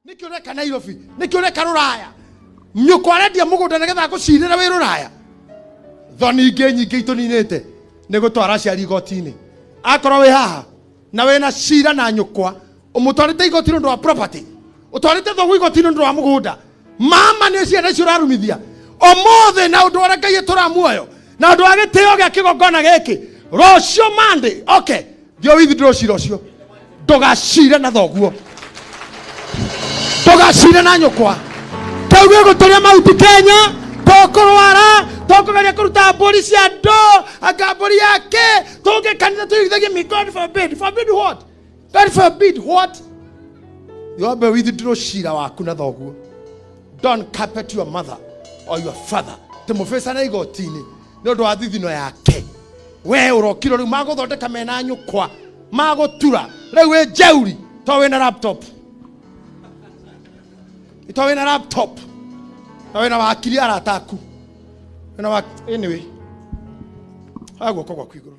Niki ureka Nairobi, niki ureka Ruraya. Nyuko arendia mugunda nigetha gucirira wi Ruraya. Thoni ingi nyingi ituninite ni gutwara ciari igoti-ini. Akorwo wi haha na wina cira na nyukwa, umutwarite igoti nundu wa property. Utwarite thogu igoti nundu wa mugunda. Mama ni ciana icio urarumithia. Omothe na undu wa Ngai turamuoyo. Na undu wa gitio gia kigongona giki. Rocio Monday. Okay. Thio withdraw cira ucio. Ndugacire na thoguo. Ndugacire na nyukwa. Tauge guturia mauti Kenya. Tokurwara. Tokugeria kuruta mburi cia ndo. Akamburi yake. Tuge kanitha tuigithagie me. God forbid. Forbid what? God forbid what? Yobe withdraw cira waku na thoguo. Don't carpet your mother or your father. Timufesa na igoti-ini. Ni undu wa thithino yake. We urokiro riu maguthondeka mena nyukwa. Magutura. Riu we jeuri. To wina laptop. Ito wina laptop. Na wina wakiri arataku. Wina anyway. Agwo kogwa kwiguru.